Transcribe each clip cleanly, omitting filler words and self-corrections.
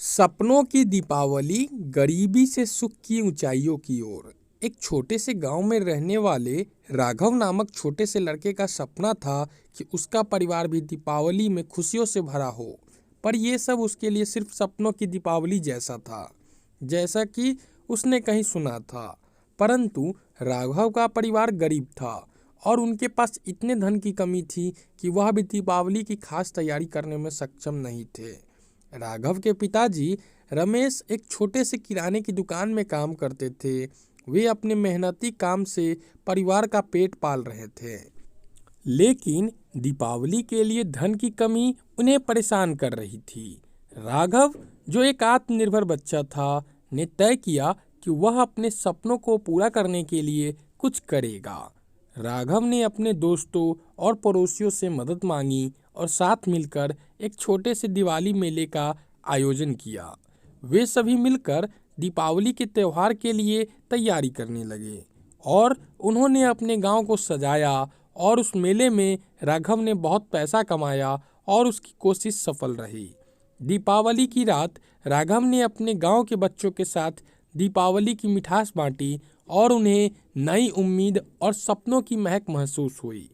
सपनों की दीपावली, गरीबी से सुख की ऊंचाइयों की ओर। एक छोटे से गांव में रहने वाले राघव नामक छोटे से लड़के का सपना था कि उसका परिवार भी दीपावली में खुशियों से भरा हो। पर यह सब उसके लिए सिर्फ सपनों की दीपावली जैसा था, जैसा कि उसने कहीं सुना था। परंतु राघव का परिवार गरीब था और उनके पास इतने धन की कमी थी कि वह भी दीपावली की खास तैयारी करने में सक्षम नहीं थे। राघव के पिताजी रमेश एक छोटे से किराने की दुकान में काम करते थे। वे अपने मेहनती काम से परिवार का पेट पाल रहे थे, लेकिन दीपावली के लिए धन की कमी उन्हें परेशान कर रही थी। राघव, जो एक आत्मनिर्भर बच्चा था, ने तय किया कि वह अपने सपनों को पूरा करने के लिए कुछ करेगा। राघव ने अपने दोस्तों और पड़ोसियों से मदद मांगी और साथ मिलकर एक छोटे से दिवाली मेले का आयोजन किया। वे सभी मिलकर दीपावली के त्योहार के लिए तैयारी करने लगे और उन्होंने अपने गांव को सजाया और उस मेले में राघव ने बहुत पैसा कमाया और उसकी कोशिश सफल रही। दीपावली की रात राघव ने अपने गांव के बच्चों के साथ दीपावली की मिठास बांटी और उन्हें नई उम्मीद और सपनों की महक महसूस हुई।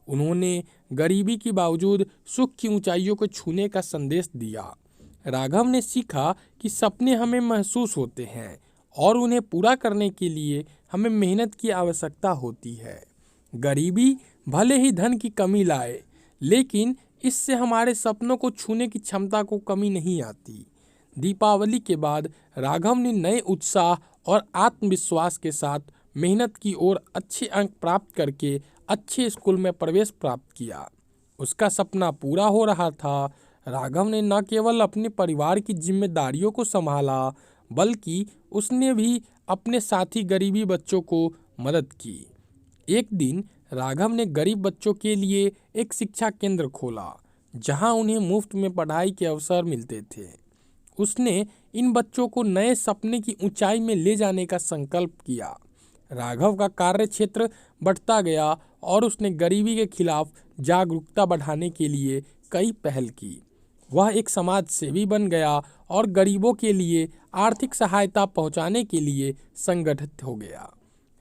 उन्होंने गरीबी के बावजूद सुख की ऊंचाइयों को छूने का संदेश दिया। राघव ने सीखा कि सपने हमें महसूस होते हैं और उन्हें पूरा करने के लिए हमें मेहनत की आवश्यकता होती है। गरीबी भले ही धन की कमी लाए, लेकिन इससे हमारे सपनों को छूने की क्षमता को कमी नहीं आती। दीपावली के बाद राघव ने नए उत्साह और आत्मविश्वास के साथ मेहनत की ओर अच्छे अंक प्राप्त करके अच्छे स्कूल में प्रवेश प्राप्त किया। उसका सपना पूरा हो रहा था। राघव ने न केवल अपने परिवार की जिम्मेदारियों को संभाला, बल्कि उसने भी अपने साथी गरीबी बच्चों को मदद की। एक दिन राघव ने गरीब बच्चों के लिए एक शिक्षा केंद्र खोला, जहां उन्हें मुफ्त में पढ़ाई के अवसर मिलते थे। उसने इन बच्चों को नए सपने की ऊंचाई में ले जाने का संकल्प किया। राघव का कार्य क्षेत्र बढ़ता गया और उसने गरीबी के खिलाफ जागरूकता बढ़ाने के लिए कई पहल की। वह एक समाज सेवी बन गया और गरीबों के लिए आर्थिक सहायता पहुंचाने के लिए संगठित हो गया।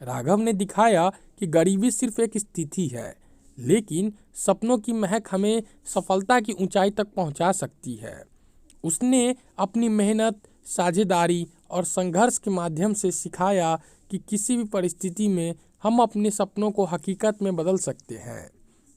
राघव ने दिखाया कि गरीबी सिर्फ एक स्थिति है, लेकिन सपनों की महक हमें सफलता की ऊंचाई तक पहुंचा सकती है। उसने अपनी मेहनत, साझेदारी और संघर्ष के माध्यम से सिखाया कि किसी भी परिस्थिति में हम अपने सपनों को हकीकत में बदल सकते हैं।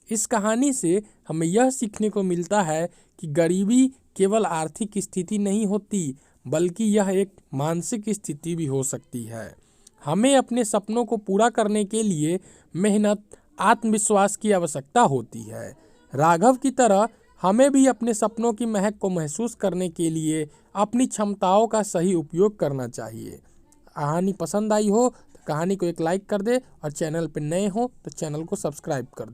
इस कहानी से हमें यह सीखने को मिलता है कि गरीबी केवल आर्थिक स्थिति नहीं होती, बल्कि यह एक मानसिक स्थिति भी हो सकती है। हमें अपने सपनों को पूरा करने के लिए मेहनत, आत्मविश्वास की आवश्यकता होती है। राघव की तरह हमें भी अपने सपनों की महक को महसूस करने के लिए अपनी क्षमताओं का सही उपयोग करना चाहिए। कहानी पसंद आई हो तो कहानी को एक लाइक कर दे और चैनल पर नए हो तो चैनल को सब्सक्राइब कर दे।